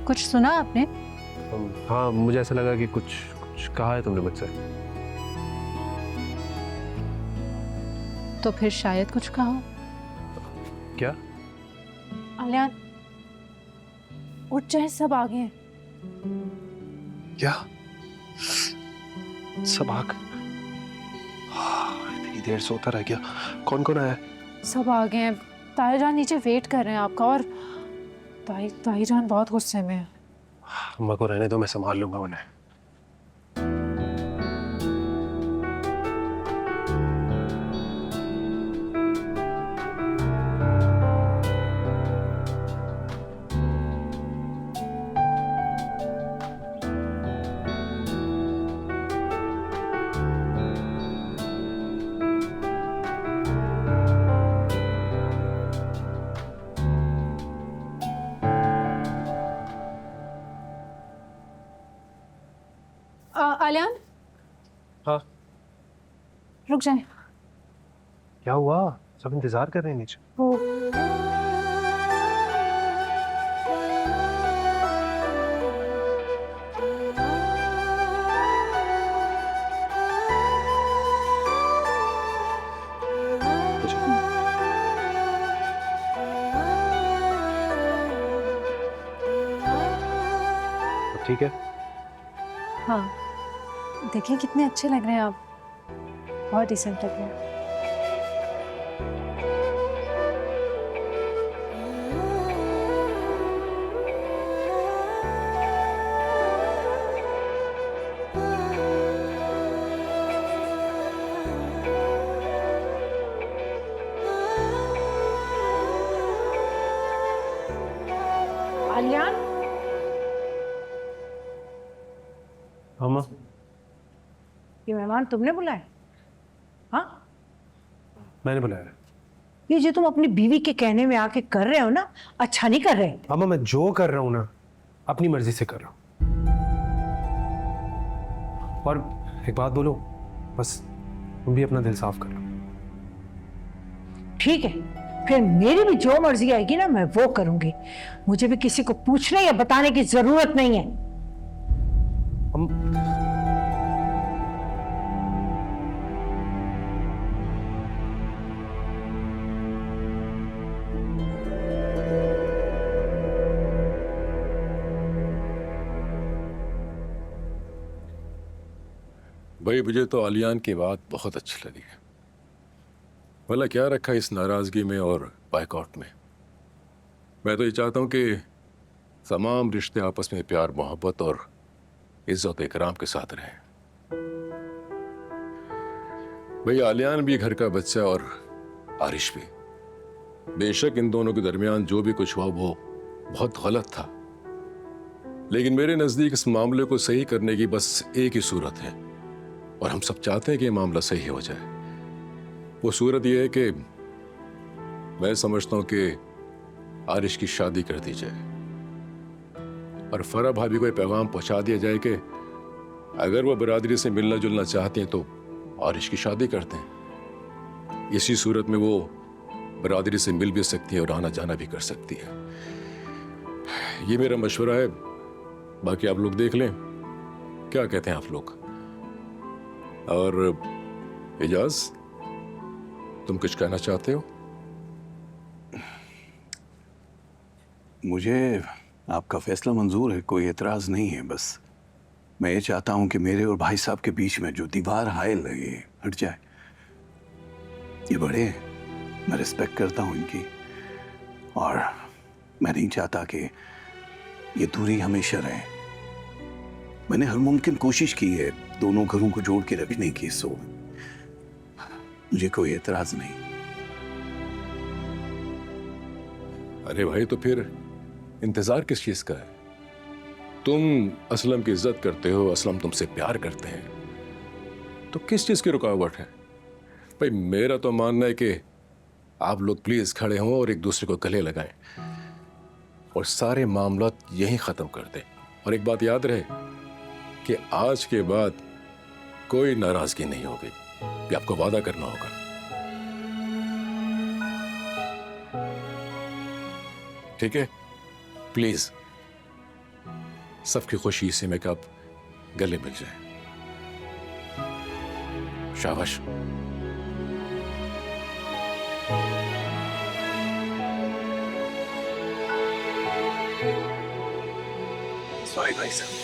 कुछ सुना आपने? हाँ, मुझे ऐसा लगा कि कुछ कुछ कहा है तुमने मुझसे। तो फिर शायद कुछ कहा हो। क्या? आलियान, उठ जाए, सब आ गए हैं। क्या? सब आग? इतनी देर सोता रह गया। कौन कौन आया है? सब आ गए हैं। ताई जान नीचे वेट कर रहे हैं आपका, और ताई जान बहुत गुस्से में है। अम्मा को रहने दो, मैं संभाल लूंगा उन्हें। आलियान, हाँ, रुक जाए। क्या हुआ? सब इंतजार कर रहे हैं नीचे। वो अब ठीक है? हाँ, देखिए कितने अच्छे लग रहे हैं आप। बहुत डिसेंट लग रहे हैं। आलियान, अम्मा, ये मेहमान तुमने बुलाए? हाँ, मैंने बुलाया है। ये जो तुम अपनी बीवी के कहने में आके कर रहे हो ना, अच्छा नहीं कर रहे। अम्मा, मैं जो कर रहा हूँ ना, अपनी मर्जी से कर रहा हूँ। और एक बात बोलो, बस तुम भी अपना दिल साफ कर लो। ठीक है, फिर मेरी भी जो मर्जी आएगी ना, मैं वो करूंगी। मुझे भी किसी को पूछने या बताने की जरूरत नहीं है। हम भाई, मुझे तो आलियान की बात बहुत अच्छी लगी। भला क्या रखा इस नाराजगी में और बायकॉट में। मैं तो ये चाहता हूं कि तमाम रिश्ते आपस में प्यार मोहब्बत और इज्जत इकराम के साथ रहें। भाई, आलियान भी घर का बच्चा और आरिश भी। बेशक इन दोनों के दरमियान जो भी कुछ हुआ वो बहुत गलत था, लेकिन मेरे नजदीक इस मामले को सही करने की बस एक ही सूरत है, और हम सब चाहते हैं कि ये मामला सही हो जाए। वो सूरत ये है कि मैं समझता हूं कि आरिश की शादी कर दी जाए और फरा भाभी को ये पैगाम पहुंचा दिया जाए कि अगर वो बरादरी से मिलना जुलना चाहती हैं तो आरिश की शादी करते हैं। इसी सूरत में वो बरादरी से मिल भी सकती है और आना जाना भी कर सकती है। ये मेरा मशवरा है, बाकी आप लोग देख लें क्या कहते हैं आप लोग। और इजाज, तुम कुछ कहना चाहते हो? मुझे आपका फैसला मंजूर है, कोई एतराज नहीं है। बस मैं ये चाहता हूं कि मेरे और भाई साहब के बीच में जो दीवार हायल है ये हट जाए। ये बड़े हैं, मैं रिस्पेक्ट करता हूं इनकी, और मैं नहीं चाहता कि ये दूरी हमेशा रहे। मैंने हर मुमकिन कोशिश की है दोनों घरों को जोड़ के रखने की, सो मुझे कोई एतराज नहीं। अरे भाई, तो फिर इंतजार किस चीज का है? तुम असलम की इज्जत करते हो, असलम तुमसे प्यार करते हैं, तो किस चीज की रुकावट है? भाई, मेरा तो मानना है कि आप लोग प्लीज खड़े हों और एक दूसरे को गले लगाएं और सारे मामला यहीं खत्म कर दें। और एक बात याद रहे कि आज के बाद कोई नाराजगी नहीं होगी, ये आपको वादा करना होगा। ठीक है? प्लीज। सबकी खुशी इसी में कब गले मिल जाए। शाबाश। सॉरी भाई साहब।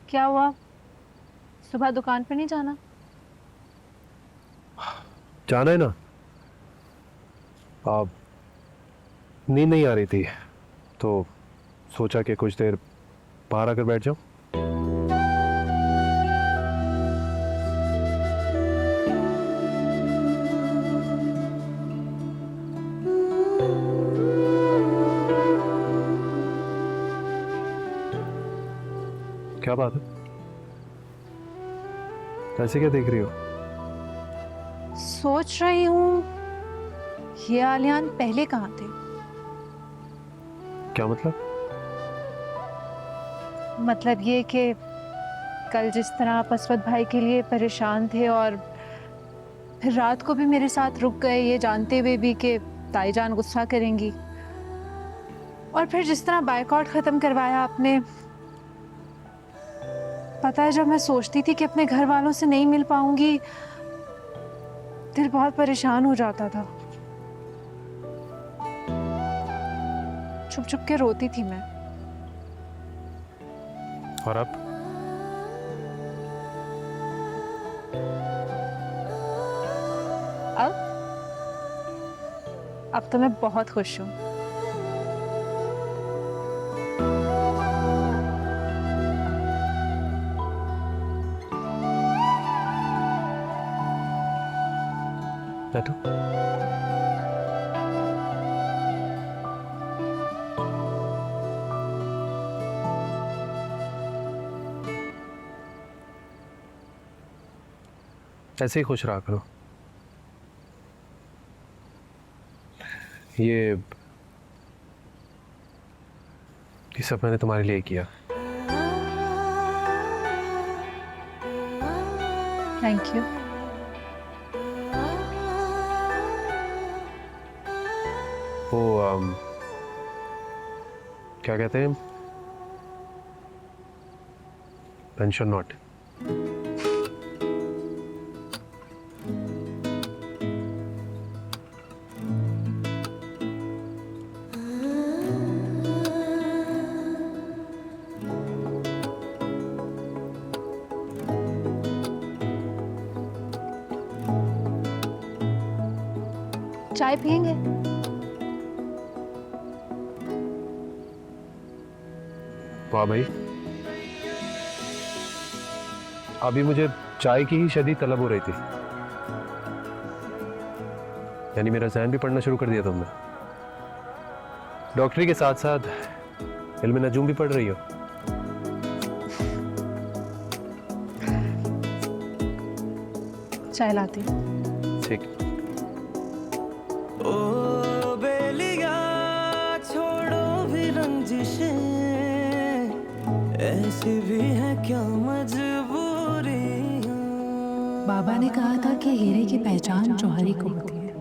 क्या हुआ? सुबह दुकान पे नहीं जाना? जाना है ना। अब नींद नहीं आ रही थी तो सोचा कि कुछ देर बाहर आकर बैठ जाऊं। क्या बात है? ऐसे क्या देख रही हो? सोच रही हूँ ये आलियान पहले कहाँ थे? क्या मतलब? मतलब ये कि कल जिस तरह आप असवद भाई के लिए परेशान थे और फिर रात को भी मेरे साथ रुक गए ये जानते हुए भी कि ताईजान गुस्सा करेंगी, और फिर जिस तरह बायकॉट खत्म करवाया आपने। पता है, जब मैं सोचती थी कि अपने घर वालों से नहीं मिल पाऊंगी दिल बहुत परेशान हो जाता था। छुप छुप के रोती थी मैं। और अब? अब तो मैं बहुत खुश हूँ। बैठो। ऐसे ही खुश रहा करो। ये सब मैंने तुम्हारे लिए किया। Thank you. वो क्या कहते हैं, पेंशन नॉट। चाय पियेंगे? वाह भाई, अभी मुझे चाय की ही शदीद तलब हो रही थी। यानी मेरा ज़हन भी पढ़ना शुरू कर दिया तुमने। डॉक्टरी के साथ साथ इल्म नजूम भी पढ़ रही हो। चाय लाती हूँ। ठीक। ओ बेलिया छोड़ो भी रंजिशें, ऐसी भी है क्या मजबूरी। बाबा ने कहा था कि हीरे की पहचान जौहरी को होती है।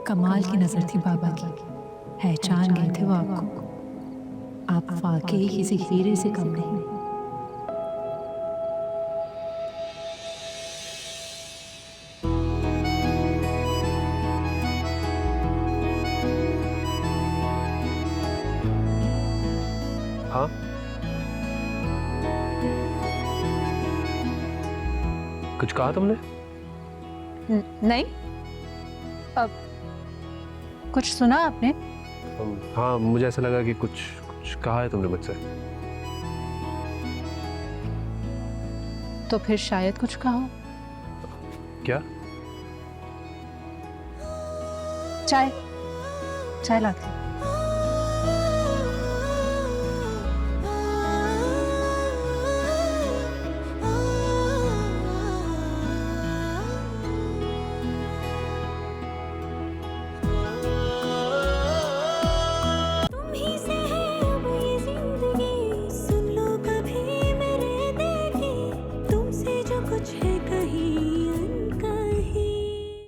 कमाल की नजर थी बाबा की, पहचान गए थे वो आपको। आप वाकई किसी हीरे से कम नहीं। हाँ, कुछ कहा तुमने? नहीं। अब कुछ सुना आपने? हाँ, मुझे ऐसा लगा कि कुछ कुछ कहा है तुमने मुझसे। तो फिर शायद कुछ कहा हो। क्या? चाय, चाय लाती हूँ।